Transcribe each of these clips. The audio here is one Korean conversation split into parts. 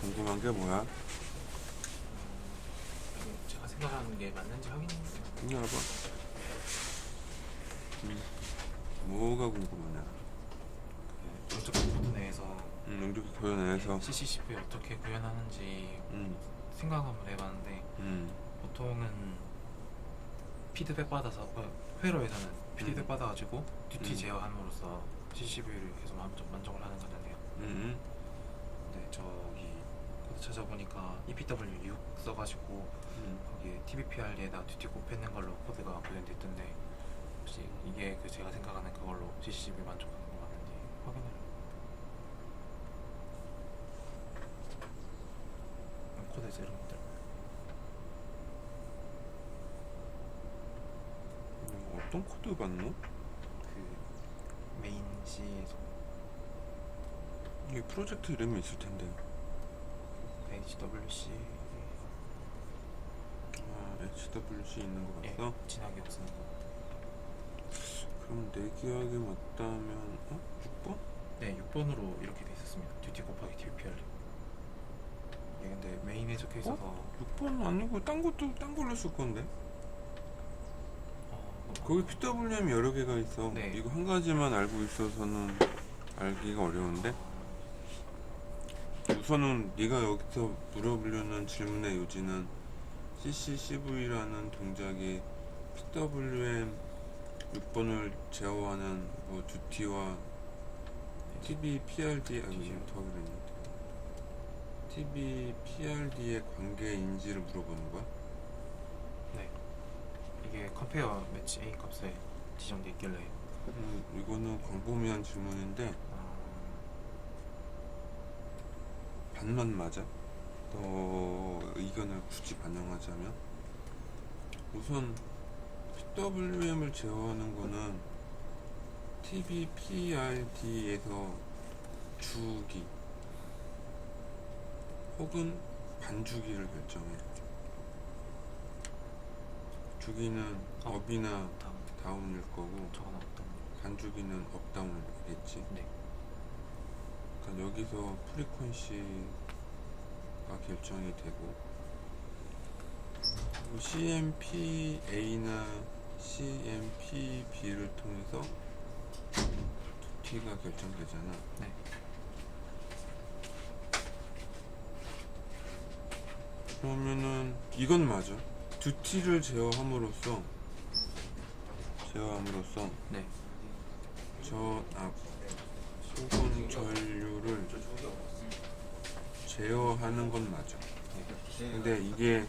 궁금한 게 뭐야? 이게 제가 생각하는 게 맞는지 확인해 이리 와봐. 뭐가 궁금하냐? 정적 코드 내에서 용접기 표현해서. CCCP 어떻게 구현하는지 음, 생각 한번 해봤는데 보통은 피드백 받아서 회로에서는 피드백 받아가지고 듀티 제어함으로써 CCCP를 계속 만족을 하는 거잖아요. 근데 저기 코드 찾아보니까 EPW6 써가지고 거기에 TBPR에다 듀티 곱했는 걸로 코드가 구현됐던데 혹시 이게 그 제가 생각하는 그걸로 CCCP 만족하는 거 맞는지 확인해요. 코드에서 이런 것들 어떤 코드 봤노? 그 메인 C에서 이게 프로젝트 이름이 있을 텐데. HWC HWC 있는 거 봤어? 진하게 쓰는 거. 그럼 내 기억에 맞다면 6번? 네, 6번으로 이렇게 돼 있었습니다. 듀티 곱하기 TBPR. 이게 근데 메인에 적혀 있어서 6번 아니고 딴 걸로 쓸 건데. 거기 PWM이 여러 개가 있어. 네. 이거 한 가지만 알고 있어서는 알기가 어려운데. 우선은 네가 여기서 물어보려는 질문의 요지는 CCCV라는 동작이 PWM 6번을 제어하는 뭐 듀티와 TBPRD TBPRD의 관계인지를 물어보는 거야? 네. 이게 컴페어 매치 A 값에 지정돼 있길래 이거는 광범위한 질문인데 반만 맞아. 너 의견을 굳이 반영하자면 우선 PWM을 제어하는 거는 TBPRD에서 주기 혹은 반주기를 결정해. 주기는 업이나 다운일 거고 저건 어떤 반주기는 업다운이겠지. 네. 그러니까 여기서 프리퀀시가 결정이 되고 CMPA나 CMPB를 통해서 듀티가 결정되잖아. 네. 그러면은 이건 맞아. 듀티를 제어함으로써 네. 전압 혹은 전류를 제어하는 건 맞아. 근데 이게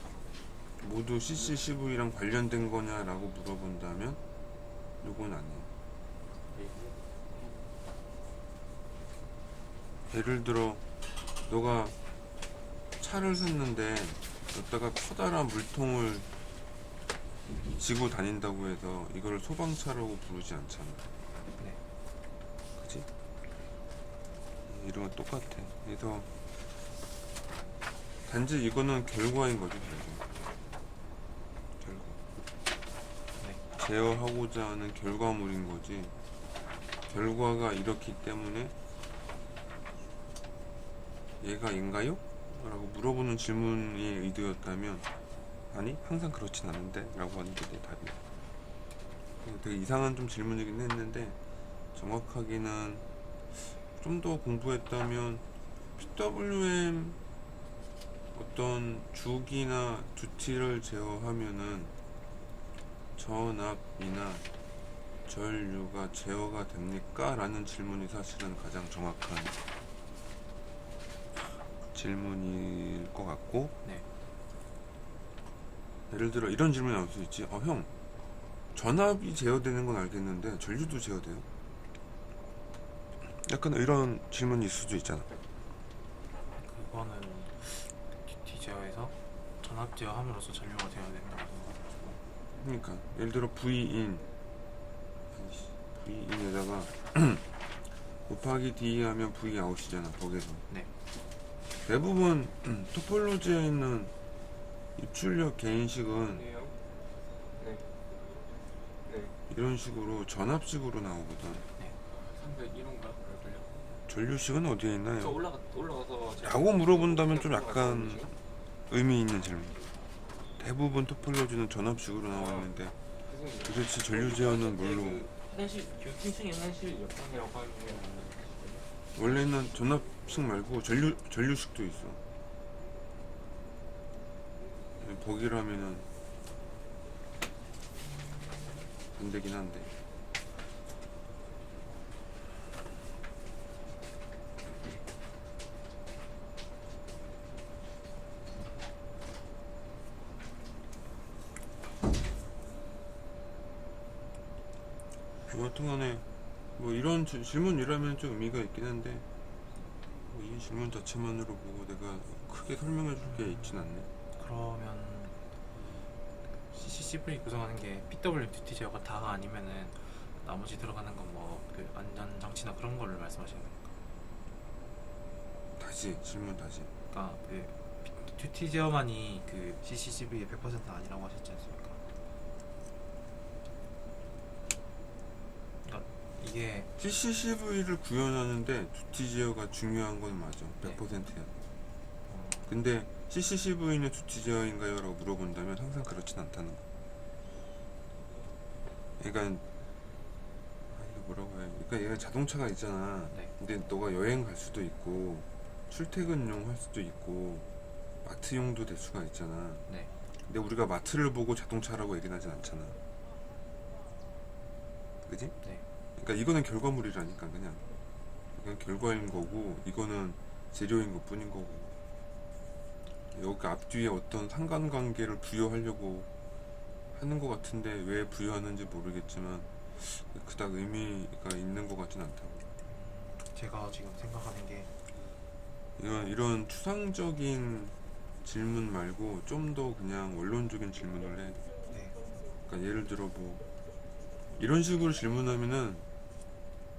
모두 CCCV랑 관련된 거냐라고 물어본다면 이건 아니야. 예를 들어 너가 차를 샀는데 여기다가 커다란 물통을 지고 다닌다고 해서 이걸 소방차라고 부르지 않잖아. 네. 그치? 이런 건 똑같아. 그래서 단지 이거는 결과인 거지. 결과. 네. 제어하고자 하는 결과물인 거지. 결과가 이렇기 때문에 얘가 인가요? 라고 물어보는 질문이 의도였다면 아니 항상 그렇진 않은데 라고 하는 게 내 답이야. 되게 이상한 좀 질문이긴 했는데 정확하게는 좀 더 공부했다면 PWM 어떤 주기나 듀티를 제어하면은 전압이나 전류가 제어가 됩니까? 라는 질문이 사실은 가장 정확한 질문일 것 같고 네. 예를 들어 이런 질문이 나올 수 있지. 형 전압이 제어되는 건 알겠는데 전류도 제어돼요? 약간 이런 질문이 있을 수도 있잖아. 그거는 듀티 제어에서 전압 제어함으로써 전류가 되어야 된다고 생각해가지고 그러니까 예를 들어 V인에다가 곱하기 D 하면 V 아웃이잖아. 거기서 네. 대부분 토폴로지에 있는 입출력 개인식은 네. 이런 식으로 전압식으로 나오거든. 네. 301호인가? 그럴걸요? 전류식은 어디에 저 있나요? 올라가서 라고 물어본다면 좀 약간 의미 있는 질문. 대부분 토폴로지는 전압식으로 나와 있는데 도대체 전류 제어는 뭘로? 화장실 층층에 화장실 옆방이라고 하면 원래는 전압식 말고 전류식도 있어. 거기라면은 안 되긴 한데. 여하튼간에 뭐 이런 질문이라면 좀 의미가 있긴 한데 뭐 이 질문 자체만으로 보고 내가 크게 설명해 줄 게 있진 않네. 그러면 CCCV 구성하는 게 PW 듀티 제어가 다가 아니면은 나머지 들어가는 건 뭐 그 안전 장치나 그런 거를 말씀하시는 겁니까? 다시 질문 다시. 그러니까 그 듀티 제어만이 그 CCCV의 100% 아니라고 하셨지 않습니까? 그러니까 이게 CCCV를 구현하는데 듀티 제어가 중요한 건 맞아. 100%야. 근데 CCCV는 듀티 제어인가요? 라고 물어본다면 항상 그렇진 않다는 거. 그러니까 이거 뭐라고 해? 그러니까 얘가 자동차가 있잖아. 네. 근데 너가 여행 갈 수도 있고 출퇴근용 할 수도 있고 마트용도 될 수가 있잖아. 네. 근데 우리가 마트를 보고 자동차라고 얘기는 하진 않잖아. 그지? 네. 그러니까 이거는 결과물이라니까 그냥. 이건 결과인 거고 이거는 재료인 것 뿐인 거고. 여기 앞뒤에 어떤 상관관계를 부여하려고 하는 것 같은데 왜 부여하는지 모르겠지만 그닥 의미가 있는 것 같진 않다고. 제가 지금 생각하는 게 이런 추상적인 질문 말고 좀 더 그냥 원론적인 질문을 해. 네. 그러니까 예를 들어 뭐 이런 식으로 질문하면은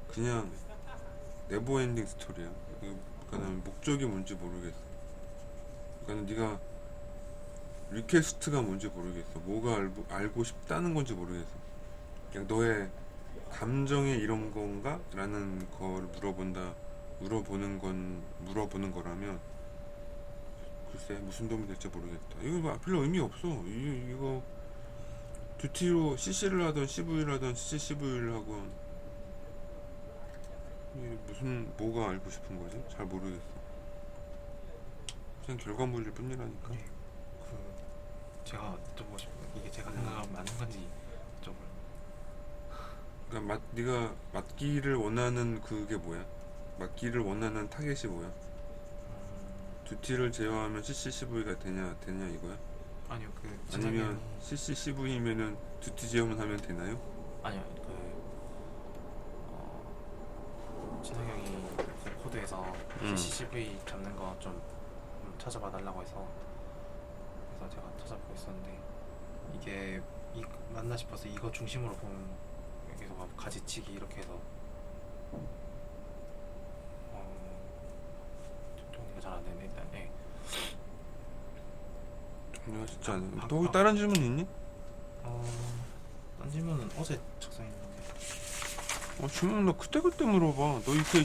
그냥 네버엔딩 스토리야. 그러니까 목적이 뭔지 모르겠어. 그러니까 네가 리퀘스트가 뭔지 모르겠어. 뭐가 알고 싶다는 건지 모르겠어. 그냥 너의 감정이 이런 건가? 라는 걸 물어보는 거라면 글쎄 무슨 도움이 될지 모르겠다. 이거 뭐 별로 의미 없어. 이거 듀티로 CC를 하던 CV를 하던 CCCV를 하건 이게 무슨 뭐가 알고 싶은 거지? 잘 모르겠어. 그냥 결과물일 뿐이라니까. 네. 그 제가 여쭤보고 싶은 건 이게 제가 생각하면 맞는 건지 좀 그러니까 네가 맞기를 원하는 그게 뭐야? 맞기를 원하는 타겟이 뭐야? 듀티를 제어하면 CCCV가 되냐 이거야? 아니요 그 아니면 진학이 CCCV면은 듀티 제어만 하면 되나요? 아니요 그 진학이 형이 그 코드에서 CCCV 잡는 거 좀 찾아봐 달라고 해서 그래서 제가 찾아보고 있었는데 이게 맞나 싶어서 이거 중심으로 보면 계속 막 가지치기 이렇게 해서 정리가 잘 안 되는데 일단 예. 정리가 진짜 안 돼. 또 혹시 다른 질문 있니? 딴 질문은 어제 작성했는데 질문 너 그때 물어봐. 너 이렇게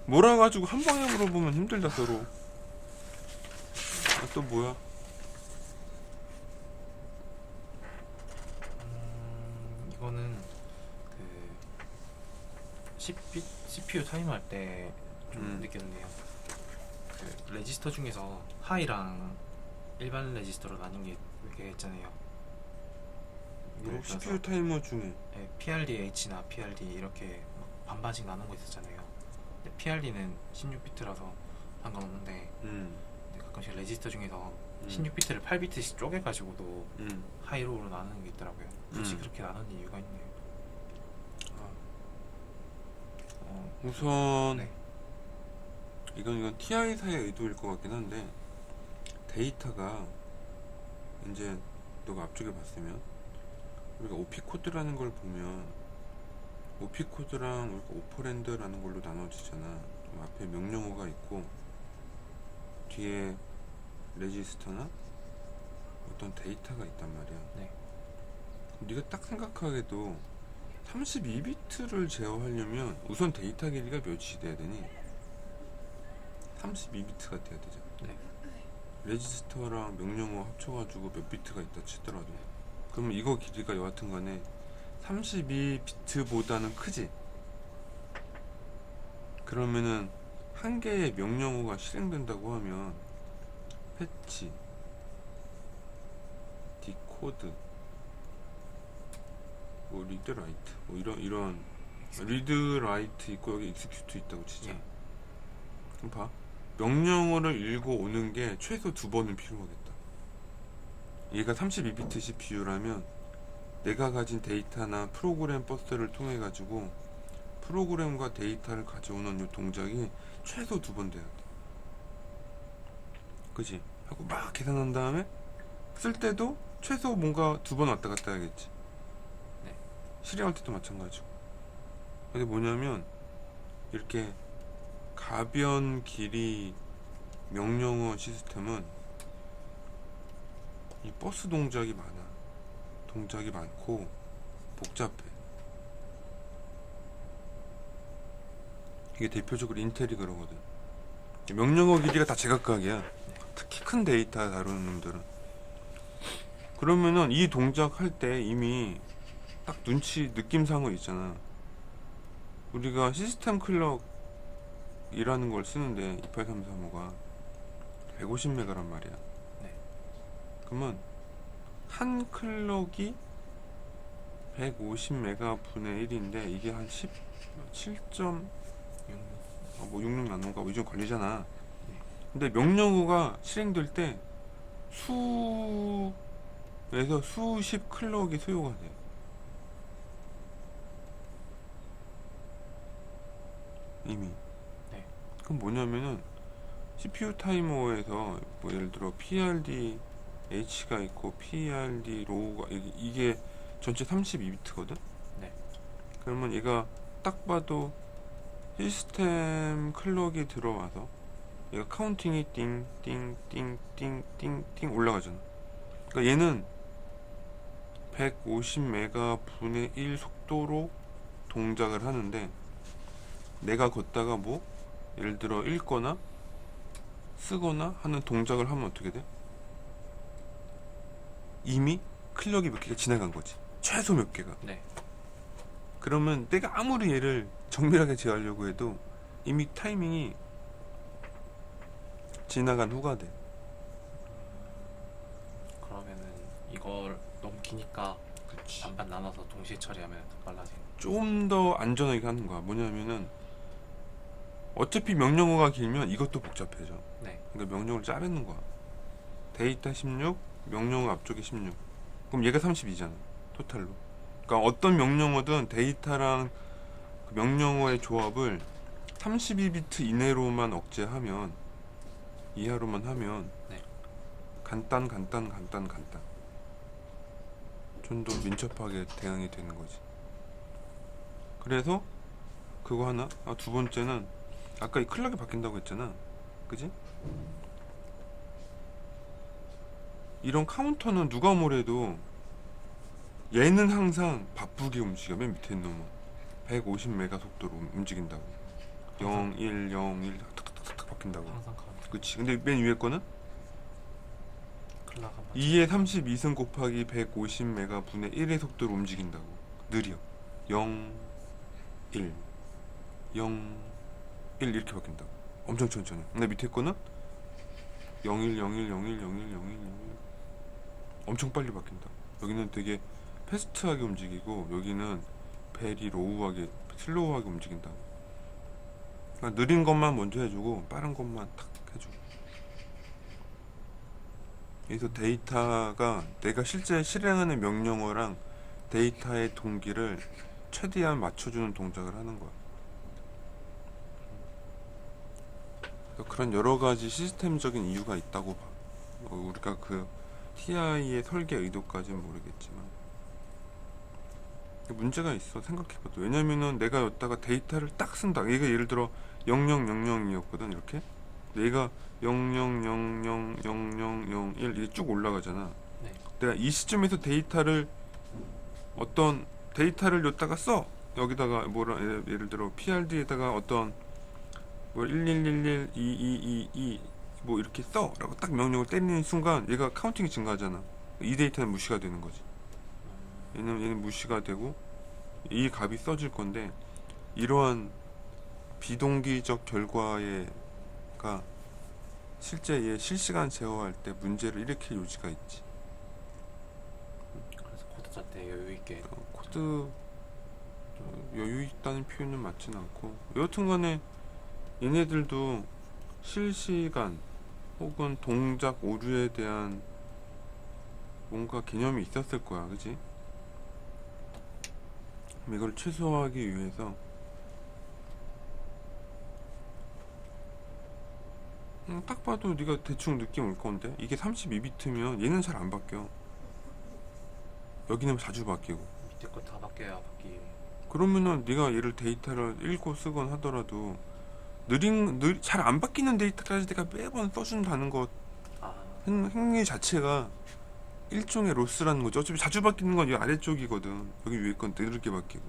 몰아가지고 한 방에 물어보면 힘들다 서로. 또 뭐야? 이거는 그 CPU 타임할 때 좀 느꼈는데요. 그 레지스터 중에서 하이랑 일반 레지스터로 나뉜 게 이렇게 있잖아요. 예를 들어서 CPU 타이머 중에 예, PRD-H나 PRD 이렇게 막 반반씩 나눈 거 있었잖아요. 근데 PRD는 16비트라서 상관없는데 근데 가끔씩 레지스터 중에서 16비트를 8비트씩 쪼개가지고도 하이로우로 나누는 게 있더라고요. 굳이 그렇게 나눈 이유가 있네요. 우선 네. 이건 TI사의 의도일 것 같긴 한데 데이터가 이제 너가 앞쪽에 봤으면 우리가 OP 코드라는 걸 보면 OP 코드랑 우리가 오퍼랜드라는 걸로 나눠지잖아. 좀 앞에 명령어가 있고 뒤에 레지스터나 어떤 데이터가 있단 말이야. 네. 네가 딱 생각하기에도 32비트를 제어하려면 우선 데이터 길이가 몇이 돼야 되니? 32비트가 돼야 되잖아. 네. 레지스터랑 명령어 합쳐가지고 몇 비트가 있다 치더라도 그러면 이거 길이가 여하튼 간에 32비트보다는 크지. 그러면은 한 개의 명령어가 실행된다고 하면 패치, 디코드, 뭐 리드 라이트, 뭐 이런 리드 라이트 있고 여기 익스큐트 있다고 치자. 예. 그럼 봐. 명령어를 읽어 오는 게 최소 2번은 필요하겠다. 얘가 32비트 CPU라면 내가 가진 데이터나 프로그램 버스를 통해 가지고 프로그램과 데이터를 가져오는 이 동작이 최소 2번 돼야 돼. 그지? 하고 막 계산한 다음에 쓸 때도 최소 뭔가 2번 왔다 갔다 해야겠지. 네. 실행할 때도 마찬가지고. 근데 뭐냐면 이렇게 가변 길이 명령어 시스템은 이 버스 동작이 많아. 동작이 많고 복잡해. 이게 대표적으로 인텔이 그러거든. 명령어 길이가 다 제각각이야. 특히 큰 데이터 다루는 놈들은. 그러면은 이 동작 할 때 이미 딱 느낌상은 있잖아. 우리가 시스템 클럭이라는 걸 쓰는데 28335가 150메가란 말이야. 네. 그러면 한 클럭이 150메가 분의 1인데 이게 한 17점 뭐 66 나노가 뭐 이 정도 걸리잖아. 근데 명령어가 실행될 때 수에서 수십 클럭이 소요가 돼. 이미. 네. 그럼 뭐냐면은 CPU 타이머에서 뭐 예를 들어 PRD H가 있고 PRD 로우가 이게 전체 32비트거든. 네. 그러면 얘가 딱 봐도 시스템 클럭이 들어와서 얘가 카운팅이 띵띵띵띵띵띵 올라가잖아. 그러니까 얘는 150메가 분의 1 속도로 동작을 하는데 내가 걷다가 뭐 예를 들어 읽거나 쓰거나 하는 동작을 하면 어떻게 돼? 이미 클럭이 몇 개가 지나간 거지. 최소 몇 개가. 네. 그러면 내가 아무리 얘를 정밀하게 제어하려고 해도 이미 타이밍이 지나간 후가 돼. 그러면은 이걸 너무 기니까 그치. 반반 나눠서 동시에 처리하면 더 빨라지는. 좀 더 안전하게 하는 거야. 뭐냐면은 어차피 명령어가 길면 이것도 복잡해져. 네. 그러니까 명령어를 자르는 거야. 데이터 16, 명령어 앞쪽에 16. 그럼 얘가 32잖아. 토탈로. 그러니까 어떤 명령어든 데이터랑 그 명령어의 조합을 32비트 이내로만 억제하면 이하로만 하면 네. 간단 좀 더 민첩하게 대응이 되는 거지. 그래서 그거 하나. 두 번째는 아까 이 클럭이 바뀐다고 했잖아. 그지? 이런 카운터는 누가 뭐래도 얘는 항상 바쁘게 움직여. 맨 밑에 있는 놈은 150메가 속도로 움직인다고. 0, 1, 0, 1 탁탁탁탁 바뀐다고. 항상 카운트. 그치. 근데 맨 위에 거는 클락 한번. 2의 32승 곱하기 150메가 분의 1의 속도로 움직인다고. 느려. 0, 1, 0, 1 이렇게 바뀐다고. 엄청 천천히. 근데 밑에 거는 0, 1, 0, 1, 0, 1, 0, 1, 0, 1, 0, 1 엄청 빨리 바뀐다. 여기는 되게 패스트하게 움직이고 여기는 베리 로우하게 슬로우하게 움직인다. 그러니까 느린 것만 먼저 해주고 빠른 것만 탁 해주고. 그래서 데이터가 내가 실제 실행하는 명령어랑 데이터의 동기를 최대한 맞춰주는 동작을 하는 거야. 그런 여러 가지 시스템적인 이유가 있다고 봐. 우리가 그 TI의 설계 의도까지는 모르겠지만 문제가 있어. 생각해봐도. 왜냐면은 내가 여기다가 데이터를 딱 쓴다. 얘가 예를 들어 0000이었거든. 이렇게 얘가 00000001 이게 쭉 올라가잖아. 네. 내가 이 시점에서 데이터를 어떤 데이터를 여기다가 써. 여기다가 뭐라 예를 들어 PRD에다가 어떤 뭐 1111 2222 뭐 이렇게 써 라고 딱 명령을 때리는 순간 얘가 카운팅이 증가하잖아. 이 데이터는 무시가 되는 거지. 얘는 무시가 되고 이 값이 써질 건데, 이러한 비동기적 결과가 실제 얘 실시간 제어할 때 문제를 일으킬 요지가 있지. 그래서 코드 짤 때 여유 있게. 코드 여유 있다는 표현은 맞진 않고, 여하튼간에 얘네들도 실시간 혹은 동작 오류에 대한 뭔가 개념이 있었을 거야, 그지? 그럼 이걸 최소화하기 위해서 딱 봐도 네가 대충 느낌 올 건데, 이게 32비트면 얘는 잘 안 바뀌어. 여기는 자주 바뀌고. 밑에 거 다 바뀌어야 바뀌. 그러면은 네가 얘를 데이터를 읽고 쓰건 하더라도 잘 안 바뀌는 데이터까지 내가 매번 써준다는 것 아, 행위 자체가 일종의 로스라는 거죠. 어차피 자주 바뀌는 건 이 아래쪽이거든. 여기 위에 건 느리게 바뀌고.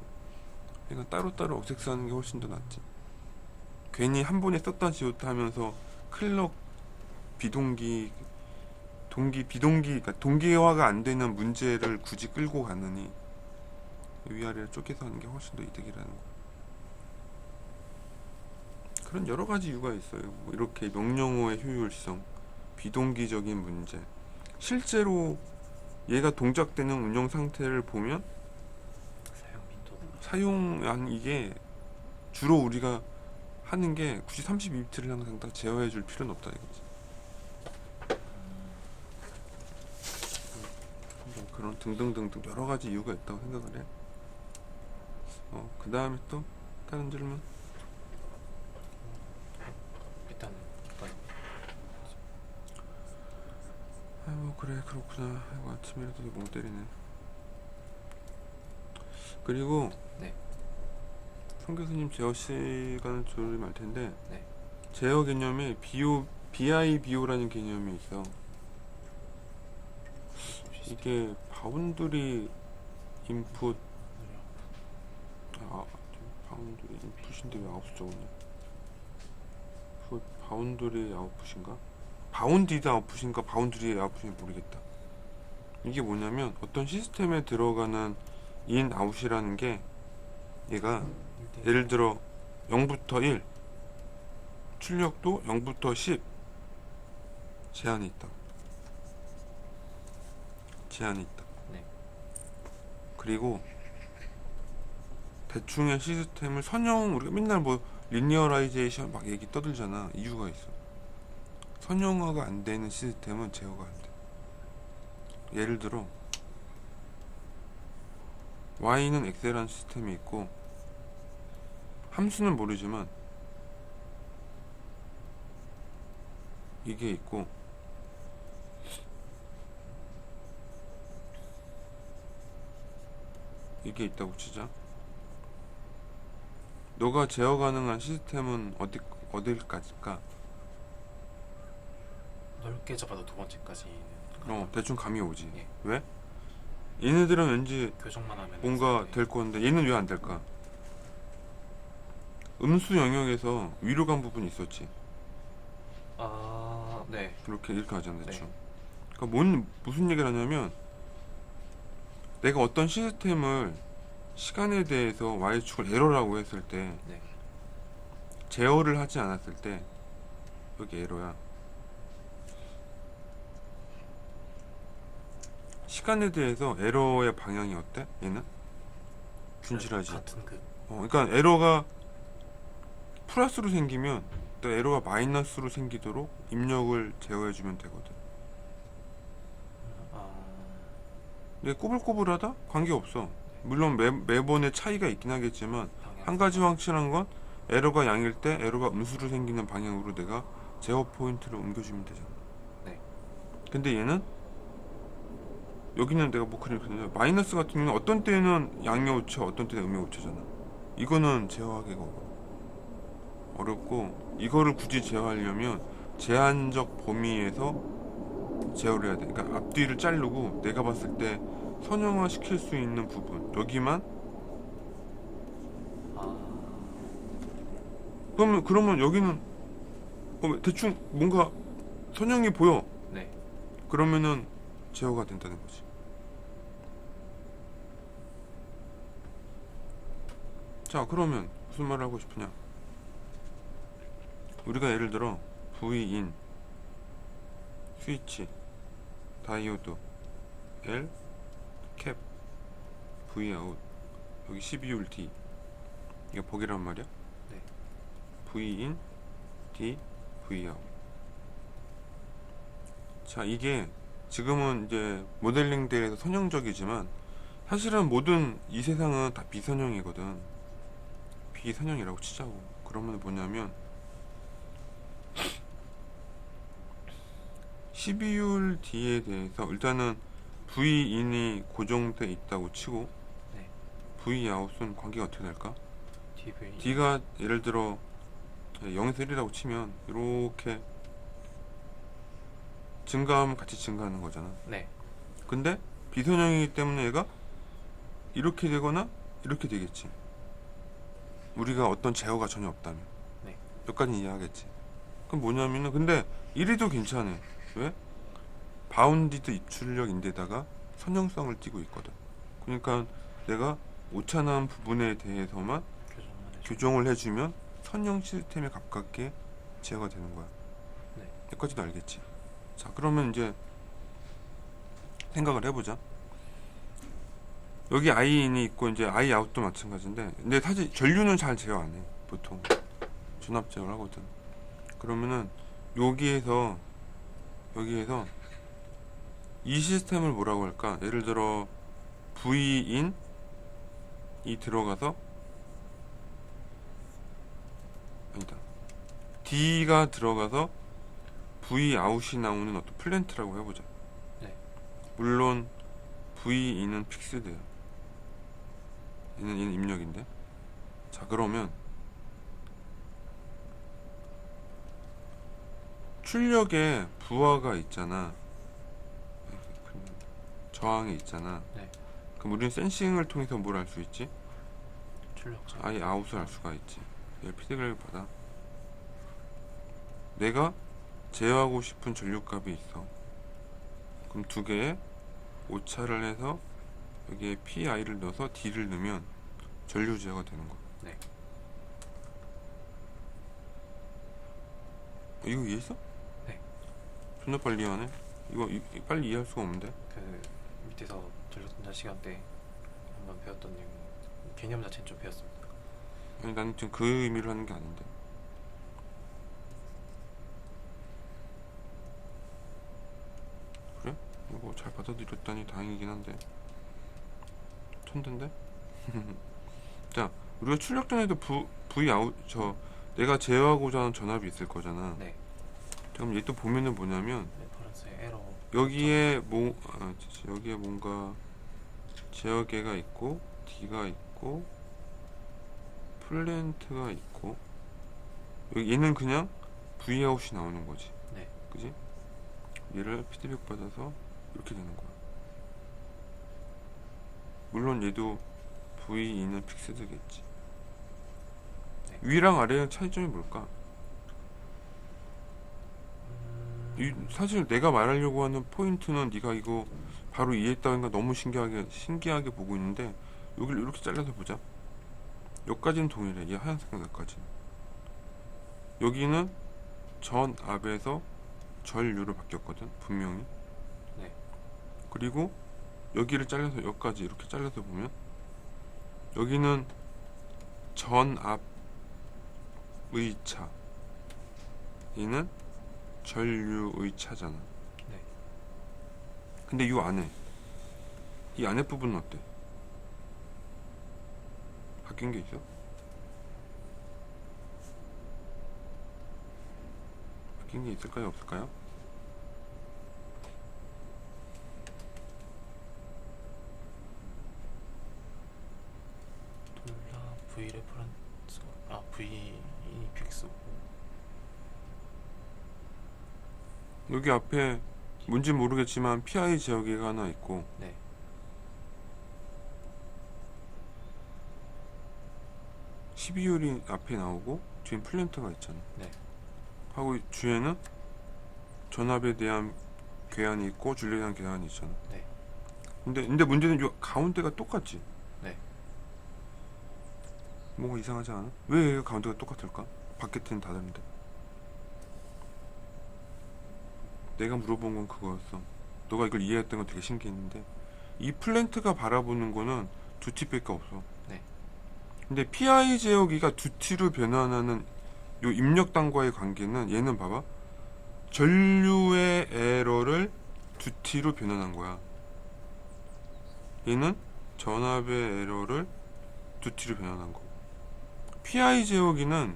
그러니까 따로따로 억색스하는 게 훨씬 더 낫지. 괜히 한 번에 썼다 지웠다 하면서 클럭 비동기 그러니까 동기화가 안 되는 문제를 굳이 끌고 가느니 위아래를 쪼개서 하는 게 훨씬 더 이득이라는 거. 그런 여러 가지 이유가 있어요. 뭐 이렇게 명령어의 효율성, 비동기적인 문제. 실제로 얘가 동작되는 운영 상태를 보면 사용 빈도도. 이게 주로 우리가 하는 게 굳이 32비트를 항상 다 제어해 줄 필요는 없다 이거지. 뭐 그런 등등등등 여러 가지 이유가 있다고 생각을 해. 그 다음에 또 다른 질문? 일단 아이고 그래 그렇구나. 아이고 아침이라도 멍 때리네. 그리고 네. 송 교수님 제어 시간을 조율이 말 텐데, 네. 제어 개념에 BIBO라는 개념이 있어. 이게 바운드리 인풋 바운드리 인풋인데 왜 아웃풋 적었냐? 바운드리 아웃풋인가? 바운디드 아웃풋인가 바운드리 아웃풋인지 모르겠다. 이게 뭐냐면 어떤 시스템에 들어가는 인 아웃이라는 게 얘가 예를 들어 0부터 1 출력도 0부터 10 제한이 있다. 네. 그리고 대충의 시스템을 우리가 맨날 뭐 리니어라이제이션 막 얘기 떠들잖아. 이유가 있어. 선형화가 안 되는 시스템은 제어가 안 돼. 예를 들어 Y는 X라는 시스템이 있고, 함수는 모르지만 이게 있고, 이게 있다고 치자. 너가 제어 가능한 시스템은 어딜까지일까? 넓게 잡아도 두 번째까지는 대충 감이 오지. 예. 왜? 얘네들은 왠지 교정만 하면 뭔가 되는데. 될 건데 얘는 왜 안 될까? 음수 영역에서 위로 간 부분이 있었지. 아, 네. 이렇게 하잖아, 대충. 네. 그러니까 무슨 얘기를 하냐면, 내가 어떤 시스템을 시간에 대해서 y축을 에러라고 했을 때, 네. 제어를 하지 않았을 때 여기 에러야. 시간에 대해서 에러의 방향이 어때? 얘는 균질하지. 같은 그 그러니까 에러가 플러스로 생기면 또 에러가 마이너스로 생기도록 입력을 제어해주면 되거든. 근데 꼬불꼬불하다? 관계없어. 물론 매번의 차이가 있긴 하겠지만, 한 가지 확실한 건 에러가 양일 때 에러가 음수로 생기는 방향으로 내가 제어 포인트를 옮겨주면 되잖아. 네. 근데 얘는 여기는 내가 뭐 그러냐, 마이너스 같은 경우는 어떤 때는 양의 오차 어떤 때는 음의 오차잖아. 이거는 제어하기가 어렵고, 이거를 굳이 제어하려면 제한적 범위에서 제어를 해야 돼. 그러니까 앞뒤를 자르고 내가 봤을 때 선형화 시킬 수 있는 부분, 여기만 그러면 여기는 대충 뭔가 선형이 보여. 네. 그러면은 제어가 된다는 거지. 자, 그러면 무슨 말을 하고 싶으냐? 우리가 예를 들어 V인, 스위치, 다이오드, L, 캡, Vout, 여기 12울 D, 이게 보기란 말이야. 네. V인, D, Vout. 자, 이게 지금은 이제 모델링 대에서 선형적이지만 사실은 모든 이 세상은 다 비선형이거든. 비선형이라고 치자고. 그러면 뭐냐면 12율 D에 대해서 일단은 V인이 고정돼 있다고 치고 네. Vout은 관계가 어떻게 될까? DV. D가 예를 들어 0에서 1이라고 치면 이렇게 증가하면 같이 증가하는 거잖아. 네. 근데 비선형이기 때문에 얘가 이렇게 되거나 이렇게 되겠지. 우리가 어떤 제어가 전혀 없다면. 네. 여기까지 이해하겠지. 그럼 뭐냐면은 근데 1위도 괜찮아. 왜? 바운디드 입출력인데다가 선형성을 띠고 있거든. 그러니까 내가 오차난 부분에 대해서만 교정만 해줘. 교정을 해주면 선형 시스템에 가깝게 제어가 되는 거야. 네. 여기까지도 알겠지. 자, 그러면 이제 생각을 해보자. 여기 I인이 있고 이제 I아웃도 마찬가지인데, 근데 사실 전류는 잘 제어 안 해. 보통 전압 제어를 하거든. 그러면은 여기에서 이 시스템을 뭐라고 할까? 예를 들어 V인이 들어가서 아니다. D가 들어가서 Vout이 나오는 어떤 플랜트라고 해보자. 네. 물론 V인은 픽스돼요. 얘는 입력인데. 자, 그러면 출력에 부하가 있잖아. 저항이 있잖아. 네. 그럼 우리는 센싱을 통해서 뭘 알 수 있지? 출력자. 아예 아웃을 알 수가 있지. 얘 피드백을 받아. 내가 제어하고 싶은 전류값이 있어. 그럼 두 개에 오차를 해서 여기에 PI를 넣어서 D를 넣으면 전류 제어가 되는 거야. 네. 이거 이해했어? 네. 존나 빨리 이해하네. 이거 빨리 이해할 수가 없는데. 그 밑에서 전력전자 시간 때 한번 배웠던 내용 개념 자체는 좀 배웠습니다. 아니, 나는 지금 그 의미를 하는 게 아닌데. 그래? 이거 잘 받아들였다니 다행이긴 한데. 천된데? 자, 우리가 출력 전에도 V 아웃 내가 제어하고자 하는 전압이 있을 거잖아. 네. 그럼 얘 또 보면은 뭐냐면 레퍼런스 에러. 여기에 여기에 뭔가 제어계가 있고 D가 있고 플랜트가 있고 여기 얘는 그냥 Vout이 나오는 거지. 네. 그지? 얘를 피드백 받아서 이렇게 되는 거야. 물론 얘도 V는 픽스드겠지. 네. 위랑 아래의 차이점이 뭘까? 사실 내가 말하려고 하는 포인트는 네가 이거 바로 이해했다니까 너무 신기하게 보고 있는데 여기를 이렇게 잘라서 보자. 여기까지는 동일해. 이 하얀색 여기까지는. 여기는 전압에서 전류로 바뀌었거든. 분명히. 네. 그리고 여기를 잘라서 여기까지 이렇게 잘라서 보면 여기는 전압의 차, 얘는 전류의 차잖아. 네. 근데 이 안에 부분은 어때? 바뀐 게 있어? 바뀐 게 있을까요? 없을까요? 둘다 V 레퍼런스. V 픽스고. 여기 앞에 뭔지 모르겠지만 PI 제어기가 하나 있고 네. (12율이) 앞에 나오고 뒤엔 플랜트가 있잖아. 네. 하고 뒤에는 전압에 대한 궤한이 있고 줄력에 대한 궤한이 있잖아. 네. 근데 문제는 요 가운데가 똑같지. 네. 뭔가 이상하지 않아? 왜 얘가 가운데가 똑같을까? 바켓은 다른데. 내가 물어본 건 그거였어. 너가 이걸 이해했던 건 되게 신기했는데 이 플랜트가 바라보는 거는 두티밖에 없어. 네. 근데 PI 제어기가 두티로 변환하는 요 입력단과의 관계는 얘는 봐봐. 전류의 에러를 두티로 변환한 거야. 얘는 전압의 에러를 두티로 변환한 거고. PI 제어기는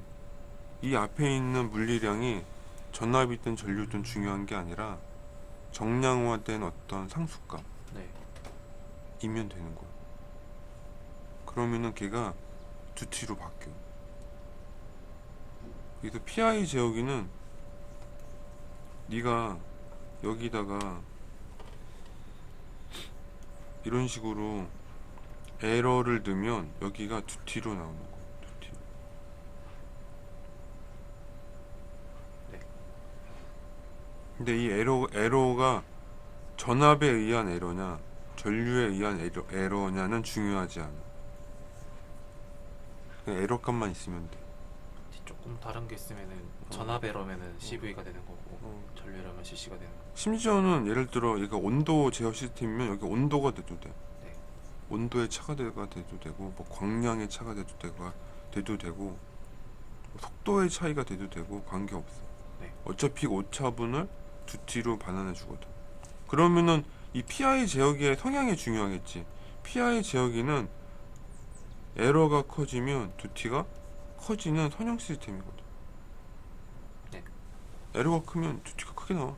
이 앞에 있는 물리량이 전압이든 전류든 중요한 게 아니라 정량화된 어떤 상수값이면 네. 되는 거야. 그러면은 걔가 두티로 바뀌어. 그래서 PI 제어기는 네가 여기다가 이런 식으로 에러를 넣으면 여기가 두티로 나오는 거야. 두티. 네. 근데 이 에러가 전압에 의한 에러냐 전류에 의한 에러냐는 중요하지 않아. 그냥 에러 값만 있으면 돼. 조금 다른 게 있으면은 전압 에러면은 CV가 되는 거고 전류 에러면 CC가 되는 거고. 심지어는 예를 들어 얘가 온도 제어 시스템이면 여기 온도가 돼도 돼. 네. 온도의 차가 돼도 되고 뭐 광량의 차가 돼도 되고 속도의 차이가 돼도 되고 관계없어. 네. 어차피 오차분을 두티로 반환해 주거든. 그러면은 이 PI 제어기의 성향이 중요하겠지. PI 제어기는 에러가 커지면 두티가 커지는 선형 시스템이거든. 네. 에러가 크면 두티가 크게 나와.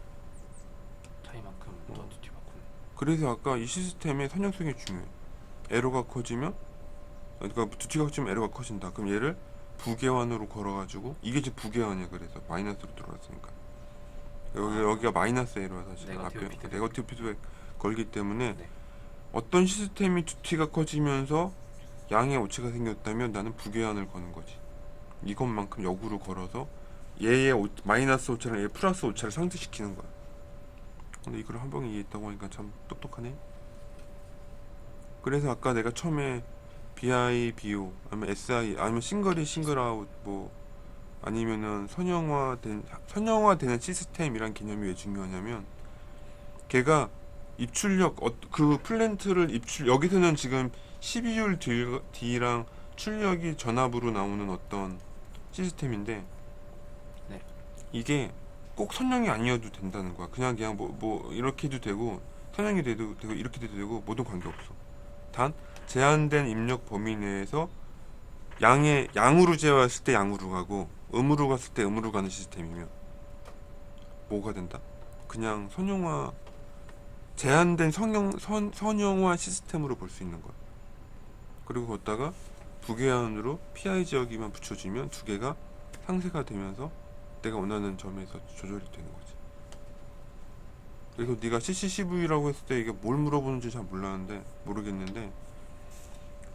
차이만큼 더 두티만큼. 그래서 아까 이 시스템의 선형성이 중요해. 에러가 커지면 그러니까 두티가 커지면 에러가 커진다. 그럼 얘를 부계환으로 걸어가지고 이게 지금 부계환이야. 그래서 마이너스로 들어갔으니까 여기가 마이너스 에러야 사실. 네거티브 앞에 피드백. 네거티브 피드백 걸기 때문에 네. 어떤 시스템이 두티가 커지면서 양의 오차가 생겼다면 나는 부계환을 거는 거지. 이것만큼 역으로 걸어서 얘의 마이너스 오차랑 얘의 플러스 오차를 상쇄시키는 거야. 근데 이걸 한 번에 이해했다고 하니까 참 똑똑하네. 그래서 아까 내가 처음에 BI, BO 아니면 SI 아니면 싱글 아웃 뭐 아니면은 선형화되는 시스템이란 개념이 왜 중요하냐면 걔가 입출력 그 플랜트를 여기서는 지금 12줄 D랑 출력이 전압으로 나오는 어떤 시스템인데 네. 이게 꼭 선형이 아니어도 된다는 거야. 그냥 뭐 이렇게 해도 되고 선형이 돼도 되고 이렇게 돼도 되고 모든 관계 없어. 단 제한된 입력 범위 내에서 양으로 제어했을 때 양으로 가고 음으로 갔을 때 음으로 가는 시스템이면 뭐가 된다? 그냥 제한된 선형화 시스템으로 볼 수 있는 거야. 그리고 걷다가 부계환으로 PI 지역이만 붙여주면 두 개가 상쇄가 되면서 내가 원하는 점에서 조절이 되는 거지. 그래서 네가 CCCV라고 했을 때 이게 뭘 물어보는지 잘 모르겠는데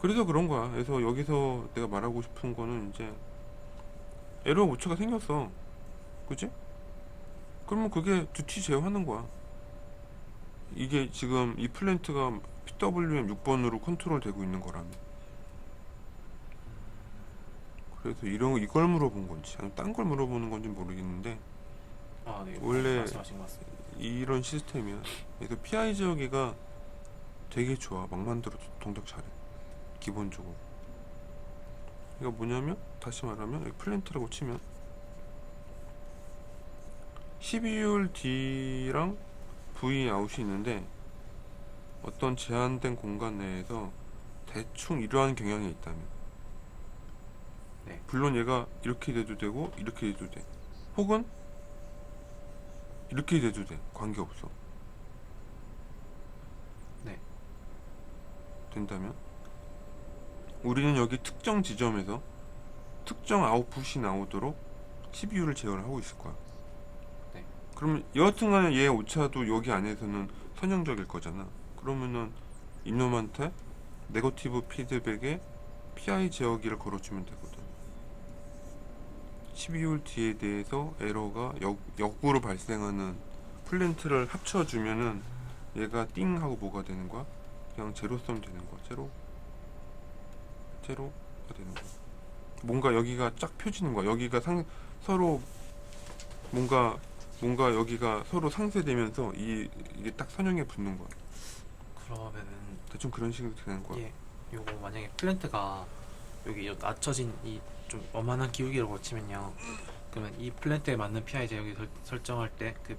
그래서 그런 거야. 그래서 여기서 내가 말하고 싶은 거는 이제 에러 오차가 생겼어. 그지? 그러면 그게 두티 제어하는 거야. 이게 지금 이 플랜트가 PWM 6번으로 컨트롤 되고 있는 거라면. 그래서 이걸 물어본 건지 아니면 딴 걸 물어보는 건지 모르겠는데 아, 네. 원래 말씀하신 것 같습니다. 이런 시스템이야. 그래서 PI 지역이가 되게 좋아. 막 만들어도 동작 잘해. 기본적으로. 이거 뭐냐면 다시 말하면 여기 플랜트라고 치면 12율 D랑 V 아웃이 있는데 어떤 제한된 공간 내에서 대충 이러한 경향이 있다면 네. 물론 얘가 이렇게 돼도 되고 이렇게 돼도 돼. 혹은 이렇게 돼도 돼. 관계없어. 네. 된다면 우리는 여기 특정 지점에서 특정 아웃풋이 나오도록 CPU를 제어를 하고 있을 거야. 네. 그러면 여하튼간에 얘 오차도 여기 안에서는 선형적일 거잖아. 그러면은 이놈한테 네거티브 피드백에 PI 제어기를 걸어주면 되거든. 12홀 뒤에 대해서 에러가 역으로 발생하는 플랜트를 합쳐주면은 얘가 띵 하고 뭐가 되는 거야? 그냥 제로섬 되는 거야. 제로가 되는 거야. 뭔가 여기가 쫙 펴지는 거야. 여기가 서로 뭔가 여기가 서로 상쇄되면서 이게 딱 선형에 붙는 거야. 그러면은 대충 그런 식으로 되는 거야. 예, 요거 만약에 플랜트가 여기 낮춰진 이 좀 어만한 기울기로 치면요. 그러면 이 플랜트에 맞는 PI 제역이 설정할 때 그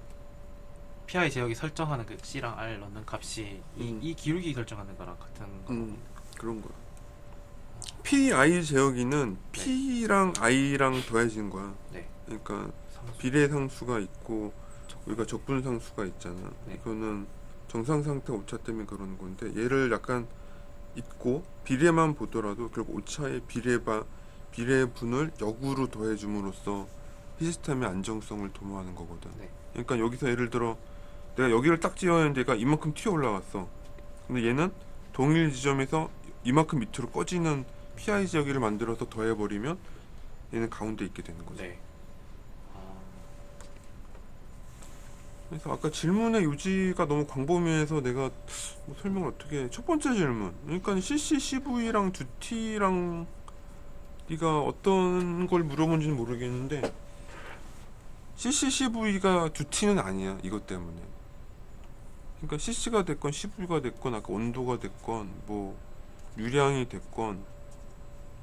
PI 제역이 설정하는 그 C랑 R 넣는 값이 이 기울기 설정하는 거랑 같은 거. 그런 거야. PI 제어기는 네. P랑 I랑 더해지는 거야. 네. 그러니까 상수. 비례상수가 있고 우리가 적분상수가 있잖아. 네. 이거는 정상 상태 오차 때문에 그러는 건데 얘를 약간 잊고 비례만 보더라도 결국 오차의 비례분을 역으로 더해줌으로써 시스템의 안정성을 도모하는 거거든. 네. 그러니까 여기서 예를 들어 내가 여기를 딱 지어야 하는데 얘가 이만큼 튀어 올라갔어. 근데 얘는 동일 지점에서 이만큼 밑으로 꺼지는 PI 지역을 만들어서 더해버리면 얘는 가운데 있게 되는 거죠. 네. 그래서 아까 질문의 요지가 너무 광범위해서 내가 뭐 설명을 어떻게 해. 첫 번째 질문, 그러니까 CC, CV랑 두티랑 네가 어떤 걸 물어본지는 모르겠는데 CC, CV가 두티는 아니야. 이것 때문에. 그러니까 CC가 됐건 CV가 됐건 아까 온도가 됐건 뭐 유량이 됐건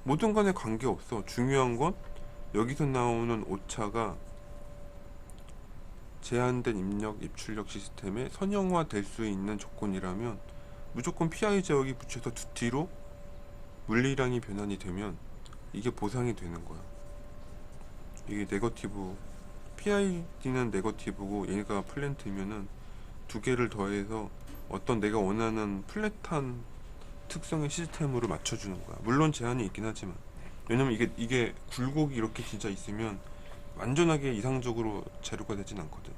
모든 간에 관계없어. 중요한 건 여기서 나오는 오차가 제한된 입력, 입출력 시스템에 선형화될 수 있는 조건이라면 무조건 PI 제어기 붙여서 두티로 물리량이 변환이 되면 이게 보상이 되는 거야. 이게 네거티브, PID는 네거티브고 얘가 플랜트면은 두 개를 더해서 어떤 내가 원하는 플랫한 특성의 시스템으로 맞춰주는 거야. 물론 제한이 있긴 하지만 왜냐면 이게 굴곡이 이렇게 진짜 있으면 완전하게 이상적으로 재료가 되진 않거든.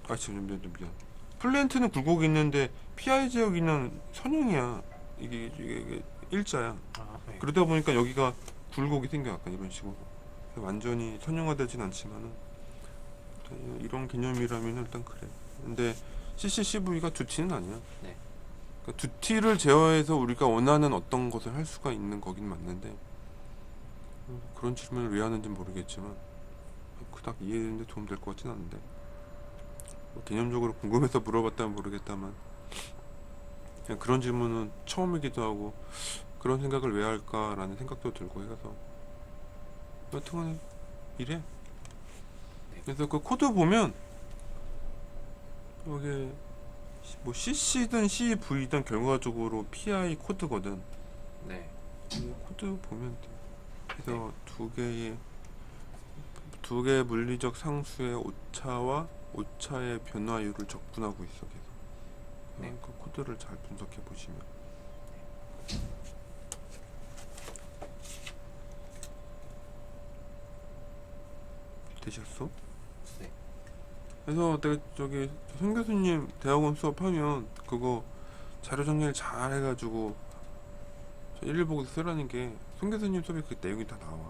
아 지금 미안. 플랜트는 굴곡이 있는데 PI 지역이는 선형이야. 이게 일자야. 네. 그러다 보니까 여기가 굴곡이 생겨 약간 이런 식으로. 완전히 선형화되진 않지만은 이런 개념이라면 일단 그래. 근데 CCCV가 두티는 아니야. 네. 그러니까 두티를 제어해서 우리가 원하는 어떤 것을 할 수가 있는 거긴 맞는데 그런 질문을 왜 하는지 모르겠지만 그닥 이해되는데 도움될 것 같진 않은데 뭐 개념적으로 궁금해서 물어봤다면 모르겠다만 그냥 그런 질문은 처음이기도 하고 그런 생각을 왜 할까라는 생각도 들고 해서 여튼간에 이래. 그래서 그 코드 보면 여기 뭐 CC든 CV든 결과적으로 PI 코드거든. 네. 이 코드 보면 돼. 그래서 두 개의 물리적 상수의 오차와 오차의 변화율을 적분하고 있어 계속. 네. 그 코드를 잘 분석해 보시면. 되셨어? 네. 그래서 내가 저기 손 교수님 대학원 수업하면 그거 자료 정리를 잘 해가지고 저 일일 보고 쓰라는 게 손 교수님 수업에 그 내용이 다 나와.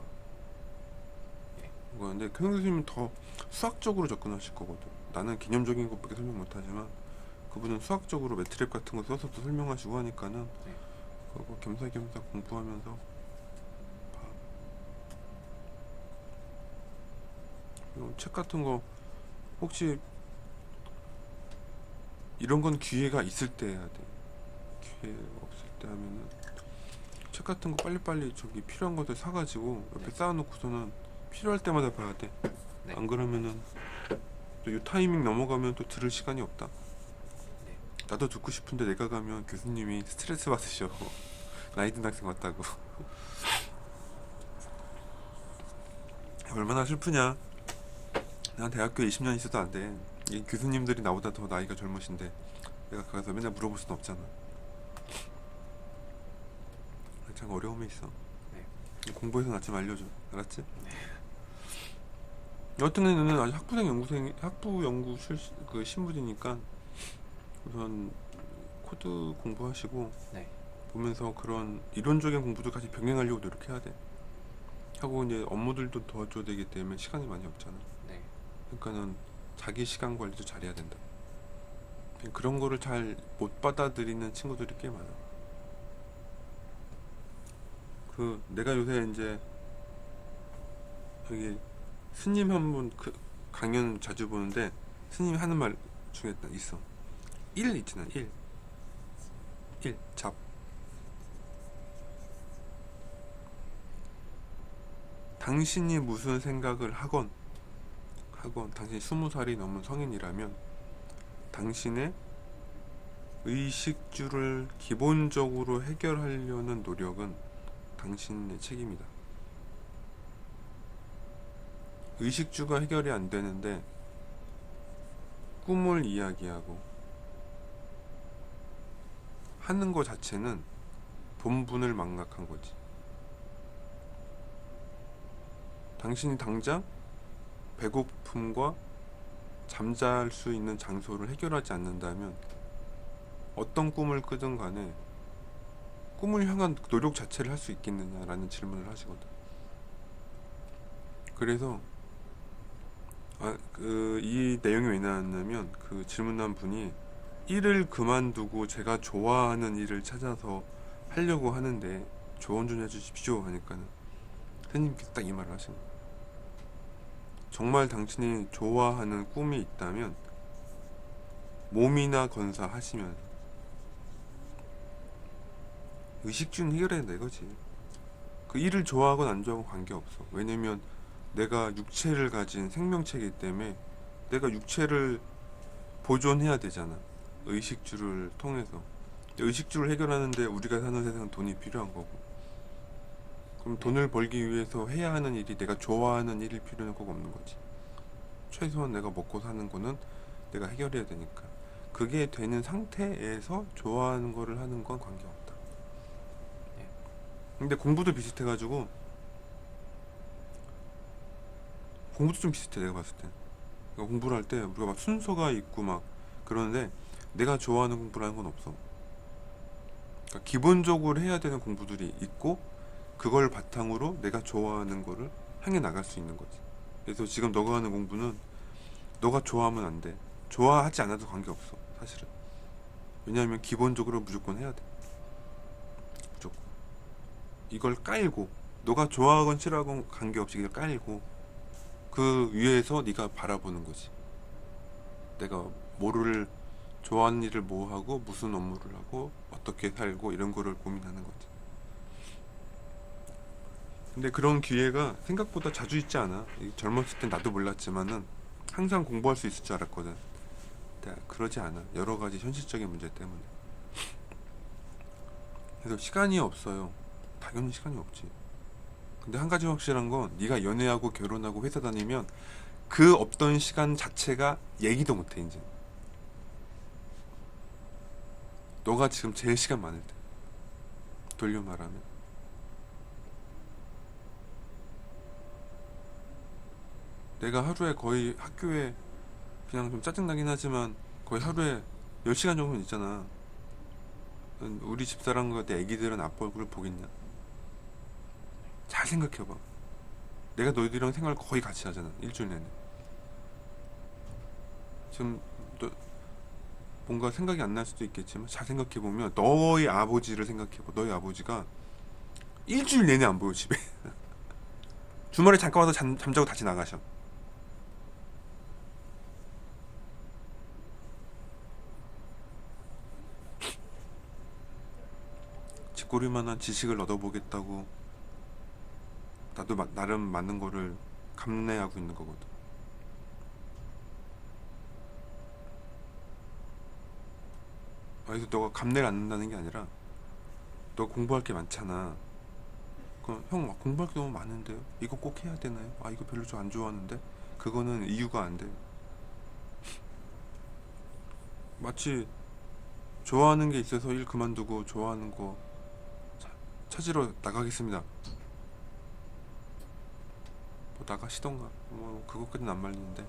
근데 손 교수님은 더 수학적으로 접근하실 거거든. 나는 개념적인 것밖에 설명 못하지만 그분은 수학적으로 매트랩 같은 거 써서도 설명하시고 하니까는 네. 그거 겸사겸사 공부하면서 봐. 그리고 책 같은 거 혹시 이런 건 기회가 있을 때 해야 돼. 기회 없을 때 하면은 책 같은 거 빨리빨리 저기 필요한 것들 사가지고 옆에 쌓아놓고서는 필요할 때마다 봐야 돼. 네. 안 그러면은 또 이 타이밍 넘어가면 또 들을 시간이 없다. 네. 나도 듣고 싶은데 내가 가면 교수님이 스트레스 받으셔. 나이 든 학생 왔다고. 얼마나 슬프냐. 난 대학교에 20년 있어도 안 돼. 이 교수님들이 나보다 더 나이가 젊으신데 내가 가서 맨날 물어볼 순 없잖아. 참 어려움이 있어. 네. 공부해서 나 좀 알려줘. 알았지? 여튼 너는 아직 학부 연구 그 신분이니까 우선 코드 공부하시고 네. 보면서 그런 이론적인 공부도 같이 병행하려고 노력해야 돼. 하고 이제 업무들도 도와줘야 되기 때문에 시간이 많이 없잖아. 네. 그러니까는 자기 시간 관리도 잘해야 된다. 그런 거를 잘 못 받아들이는 친구들이 꽤 많아. 그 내가 요새 이제 여기 스님 한 분 그 강연 자주 보는데 스님이 하는 말 중에 있어. 일 있잖아. 일 잡. 당신이 무슨 생각을 하건 당신이 20살이 넘은 성인이라면 당신의 의식주를 기본적으로 해결하려는 노력은 당신의 책임이다. 의식주가 해결이 안 되는데 꿈을 이야기하고 하는 거 자체는 본분을 망각한 거지. 당신이 당장 배고픔과 잠잘 수 있는 장소를 해결하지 않는다면 어떤 꿈을 꾸든 간에 꿈을 향한 노력 자체를 할 수 있겠느냐라는 질문을 하시거든. 그래서 이 내용이 왜 나왔냐면 그 질문한 분이 일을 그만두고 제가 좋아하는 일을 찾아서 하려고 하는데 조언 좀 해주십시오 하니까는 선생님께서 딱 이 말을 하신 거예요. 정말 당신이 좋아하는 꿈이 있다면 몸이나 건사 하시면 의식주는 해결해야 된다 이거지. 그 일을 좋아하건 안 좋아하건 관계없어. 왜냐면 내가 육체를 가진 생명체이기 때문에 내가 육체를 보존해야 되잖아. 의식주를 통해서. 의식주를 해결하는데 우리가 사는 세상은 돈이 필요한 거고. 그럼 돈을 벌기 위해서 해야 하는 일이 내가 좋아하는 일일 필요는 꼭 없는 거지. 최소한 내가 먹고 사는 거는 내가 해결해야 되니까. 그게 되는 상태에서 좋아하는 거를 하는 건 관계없다. 근데 공부도 비슷해가지고 공부도 좀 비슷해 내가 봤을 때. 그러니까 공부를 할 때 우리가 막 순서가 있고 막 그러는데 내가 좋아하는 공부를 하는 건 없어. 그러니까 기본적으로 해야 되는 공부들이 있고 그걸 바탕으로 내가 좋아하는 거를 향해 나갈 수 있는 거지. 그래서 지금 너가 하는 공부는 너가 좋아하면 안 돼. 좋아하지 않아도 관계없어 사실은. 왜냐하면 기본적으로 무조건 해야 돼. 무조건. 이걸 깔고 너가 좋아하건 싫어하건 관계없이 이걸 깔고 그 위에서 네가 바라보는 거지. 내가 뭐를 좋아하는 일을 뭐 하고 무슨 업무를 하고 어떻게 살고 이런 거를 고민하는 거지. 근데 그런 기회가 생각보다 자주 있지 않아. 젊었을 땐 나도 몰랐지만은 항상 공부할 수 있을 줄 알았거든. 근데 그러지 않아. 여러 가지 현실적인 문제 때문에. 그래서 시간이 없어요. 당연히 시간이 없지. 근데 한 가지 확실한 건 네가 연애하고 결혼하고 회사 다니면 그 없던 시간 자체가 얘기도 못해 이제. 너가 지금 제일 시간 많을 때. 돌려 말하면. 내가 하루에 거의 학교에 그냥 좀 짜증나긴 하지만 거의 하루에 10시간 정도는 있잖아. 우리 집사람과 내 애기들은 아빠 얼굴을 보겠냐? 잘 생각해봐. 내가 너희들이랑 생활 거의 같이 하잖아. 일주일 내내. 지금 너 뭔가 생각이 안 날 수도 있겠지만 잘 생각해보면 너의 아버지를 생각해봐. 너희 아버지가 일주일 내내 안 보여 집에. 주말에 잠깐 와서 잠자고 다시 나가셔. 쥐꼬리만한 지식을 얻어보겠다고 나도 나름 맞는 거를 감내하고 있는 거거든. 그래서 너가 감내를 않는다는 게 아니라 너 공부할 게 많잖아. 그럼 형 막 공부할 게 너무 많은데요. 이거 꼭 해야 되나요? 아 이거 별로 좀 안 좋아하는데. 그거는 이유가 안 돼. 마치 좋아하는 게 있어서 일 그만두고 좋아하는 거 찾으러 나가겠습니다. 뭐 나가시던가. 뭐 그것까지는 안 말리는데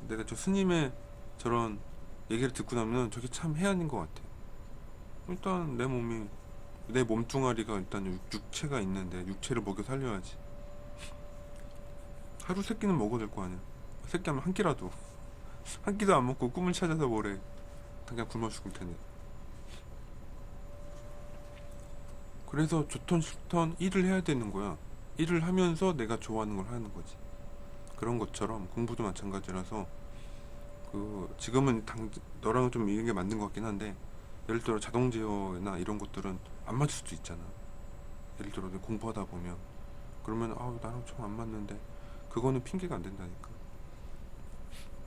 내가 저 스님의 저런 얘기를 듣고 나면 저게 참 해안인 것 같아. 일단 내 몸이 내 몸뚱아리가 일단 육체가 있는데 육체를 먹여 살려야지. 하루 세 끼는 먹어야 될 거 아니야. 세 끼 하면 한 끼라도. 한 끼도 안 먹고 꿈을 찾아서 뭐래. 그냥 굶어 죽을 테네. 그래서 좋던 싫던 일을 해야 되는 거야. 일을 하면서 내가 좋아하는 걸 하는 거지. 그런 것처럼 공부도 마찬가지라서 지금은 너랑 좀 이런 게 맞는 것 같긴 한데, 예를 들어 자동 제어나 이런 것들은 안 맞을 수도 있잖아. 예를 들어 내가 공부하다 보면 그러면 나랑 좀 안 맞는데, 그거는 핑계가 안 된다니까.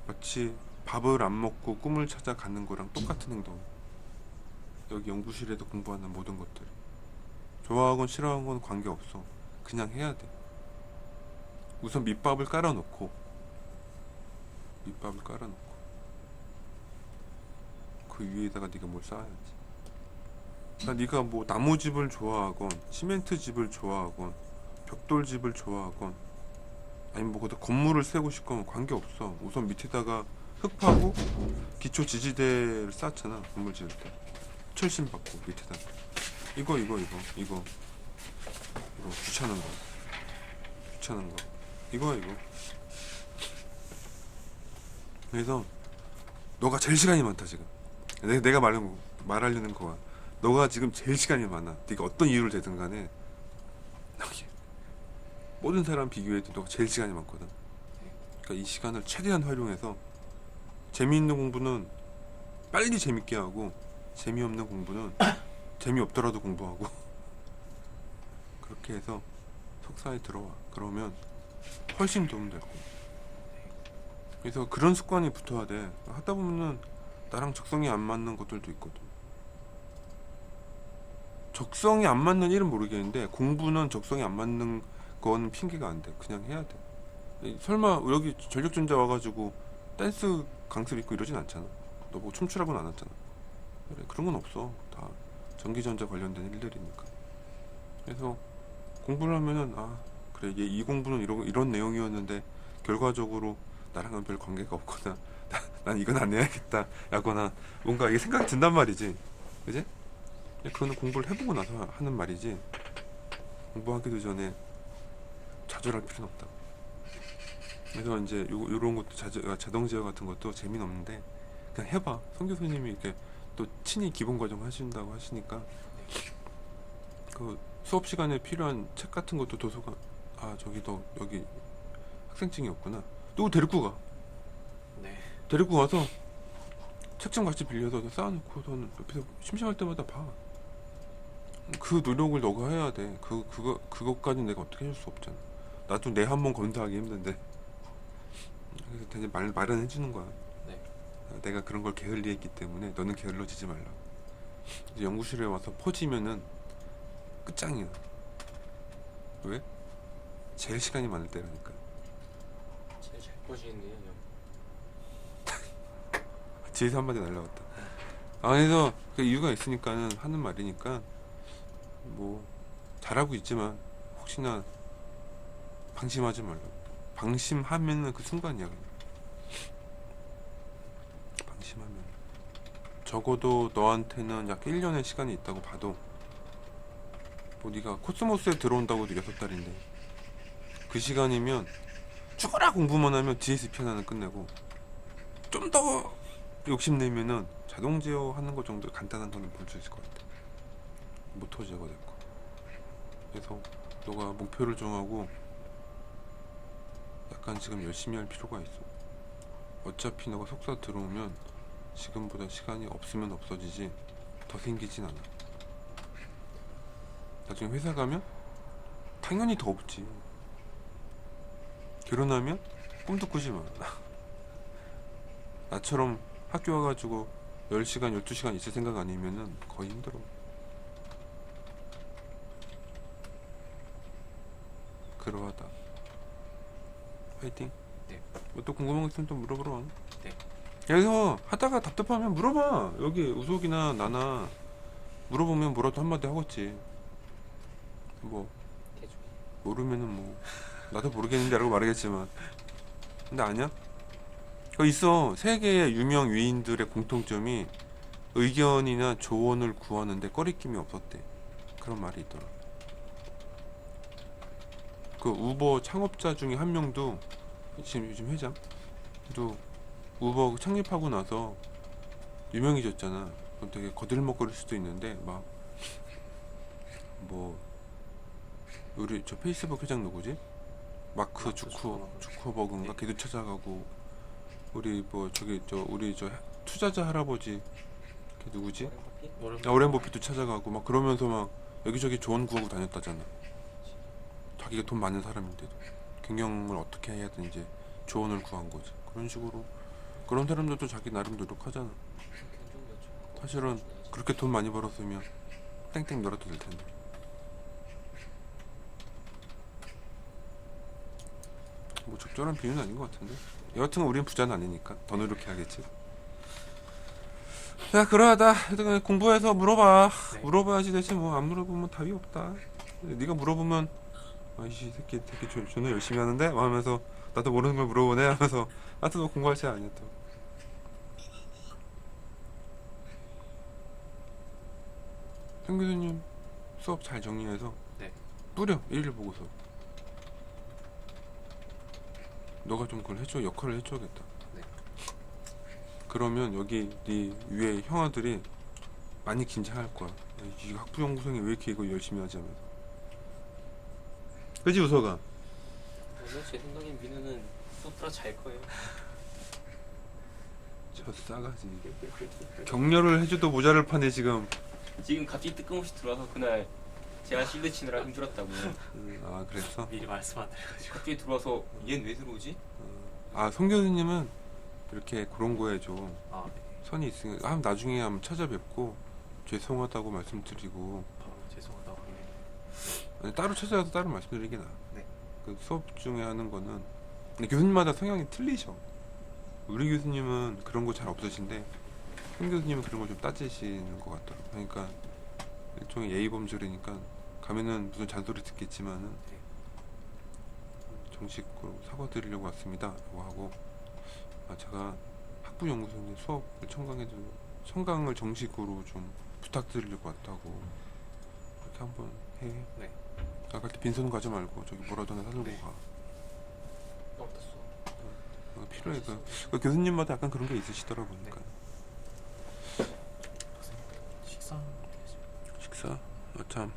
마치 밥을 안 먹고 꿈을 찾아가는 거랑 똑같은 행동. 여기 연구실에도 공부하는 모든 것들, 좋아하건 싫어하건 건 관계없어. 그냥 해야 돼. 우선 밑밥을 깔아놓고 그 위에다가 네가 뭘 쌓아야지. 그러니까 네가 뭐 나무집을 좋아하건 시멘트집을 좋아하건 벽돌집을 좋아하건 아니면 뭐 거기다 건물을 세고 싶건 관계없어. 우선 밑에다가 흙 파고 기초 지지대를 쌓잖아. 건물 지을 때 철심 받고 밑에다가 이거 귀찮은 거 이거. 그래서 너가 제일 시간이 많다 지금. 내가 말하려는 거야. 너가 지금 제일 시간이 많아. 네가 어떤 이유를 대든 간에 모든 사람 비교해도 너가 제일 시간이 많거든. 그러니까 이 시간을 최대한 활용해서 재미있는 공부는 빨리 재밌게 하고, 재미없는 공부는 재미없더라도 공부하고 그렇게 해서 석사에 들어와. 그러면 훨씬 도움될 거야. 그래서 그런 습관이 붙어야 돼. 하다 보면은 나랑 적성이 안 맞는 것들도 있거든. 적성이 안 맞는 일은 모르겠는데 공부는 적성이 안 맞는 건 핑계가 안 돼. 그냥 해야 돼. 설마 여기 전력전자 와가지고 댄스 강습 있고 이러진 않잖아. 너 뭐 춤추라고는 안 왔잖아. 그래, 그런 건 없어. 다 전기전자 관련된 일들이니까. 그래서 공부를 하면은 그래, 얘 이 공부는 이런 내용이었는데 결과적으로 나랑은 별 관계가 없거나 난 이건 안 해야겠다 라거나 뭔가 이게 생각이 든단 말이지. 그지? 그거는 공부를 해보고 나서 하는 말이지, 공부하기도 전에 좌절할 필요는 없다. 그래서 이제 요런 것도 자동 제어 같은 것도 재미는 없는데 그냥 해봐. 성 교수님이 이렇게 또 친히 기본 과정 하신다고 하시니까 그 수업 시간에 필요한 책 같은 것도 도서관, 저기 너 여기 학생증이 없구나, 누구 데리고 가. 네. 데리고 가서 책 좀 같이 빌려서 쌓아놓고 너는 옆에서 심심할 때마다 봐. 그 노력을 너가 해야 돼. 그것까지 내가 어떻게 해줄 수 없잖아. 나도 내 한 번 검사하기 힘든데. 그래서 되게 말은 해주는 거야. 네. 내가 그런 걸 게을리했기 때문에 너는 게을러지지 말라. 이제 연구실에 와서 퍼지면은 끝장이야. 왜? 제일 시간이 많을 때라니까. 제일 잘 보시는데요, 형. 뒤에서 한마디 날라왔다. 그래서 그 이유가 있으니까는 하는 말이니까 뭐 잘하고 있지만 혹시나 방심하지 말라고. 방심하면은 그 순간이야. 그냥. 방심하면 적어도 너한테는 약 1년의 시간이 있다고 봐도, 뭐 네가 코스모스에 들어온다고 해도 6달인데 그 시간이면 죽어라 공부만 하면 DSP 하나는 끝내고, 좀 더 욕심내면은 자동 제어 하는 거 정도 간단한 거는 볼 수 있을 것 같아. 모터 제어가 됐고. 그래서 너가 목표를 정하고 약간 지금 열심히 할 필요가 있어. 어차피 너가 석사 들어오면 지금보다 시간이 없으면 없어지지 더 생기진 않아. 나중에 회사 가면 당연히 더 없지. 결혼하면 꿈도 꾸지 마. 나처럼 학교 와가지고 10시간 12시간 있을 생각 아니면은 거의 힘들어. 그러하다. 화이팅. 네. 뭐 또 궁금한 거 있으면 또 물어보러 와. 네. 여기서 하다가 답답하면 물어봐. 여기 우석이나 나나 물어보면 뭐라도 한마디 하겠지. 뭐 대충. 모르면은 뭐 나도 모르겠는데 라고 말하겠지만, 근데 아니야? 있어. 세계의 유명 위인들의 공통점이 의견이나 조언을 구하는데 꺼리낌이 없었대. 그런 말이 있더라. 그 우버 창업자 중에 한 명도 지금 요즘 회장도 우버 창립하고 나서 유명해졌잖아. 그럼 되게 거들먹거릴 수도 있는데 막 뭐 우리 저 페이스북 회장 누구지? 마크 주커버그인가? 걔도 찾아가고 우리 뭐 저기 저 우리 저 투자자 할아버지 걔 누구지? 오렌 버핏도 찾아가고 막 그러면서 막 여기저기 조언 구하고 다녔다잖아. 자기가 돈 많은 사람인데도 경영을 어떻게 해야 되는지 조언을 구한 거지. 그런 식으로 그런 사람들도 자기 나름 노력하잖아. 사실은 그렇게 돈 많이 벌었으면 땡땡 놀아도 될 텐데. 뭐 적절한 비유는 아닌 것 같은데. 여하튼 우린 부자는 아니니까 더 노력해야겠지. 야 그러하다. 하여튼 공부해서 물어봐. 네. 물어봐야지 대체 뭐 안 물어보면 답이 없다. 네가 물어보면 아이씨 새끼 존나 열심히 하는데 뭐 하면서 나도 모르는 걸 물어보네 하면서 나도 너 공부할 줄 아니야 또. 현 교수님 수업 잘 정리해서 네. 뿌려 일일 보고서. 너가 좀 그걸 해줘. 역할을 해줘야겠다. 네. 그러면 여기 네 위에 형아들이 많이 긴장할 거야. 이 학부연구생이 왜 이렇게 이거 열심히 하지 하면서. 그지 우서가? 오늘 제 생각엔 민우는 수업하러 잘 거예요. 저 싸가지. 격려를 해줘도 모자를 파네 지금. 지금 갑자기 뜬금없이 들어와서 그날 제가 실드 치느라 힘들었다고. 아 그랬어? 미리 말씀 안 드려가지고. 갑자기 들어와서 얘는 왜 들어오지? 아 송 교수님은 이렇게 그런 거에 좀 아, 네. 선이 있으니까 나중에 한번 찾아뵙고 죄송하다고 말씀드리고 바로 죄송하다고 하네. 아니, 따로 찾아가서 따로 말씀드리긴 나아. 네. 그 수업 중에 하는 거는 근데 교수님마다 성향이 틀리셔. 우리 교수님은 그런 거 잘 없으신데 송 교수님은 그런 걸 좀 따지시는 것 같더라고. 그러니까 일종의 예의 범절이니까 가면은 무슨 잔소리 듣겠지만은 네. 정식으로 사과드리려고 왔습니다 라고 하고 제가 학부연구소에 수업을 청강을 정식으로 좀 부탁드리려고 왔다고 그렇게 한번 해. 네. 나갈 때 빈손 가지 말고 저기 뭐라도 하나 사들고 네. 가. 어땠어? 필요해. 그 교수님마다 약간 그런 게 있으시더라고. 그러니까 식사 식사 참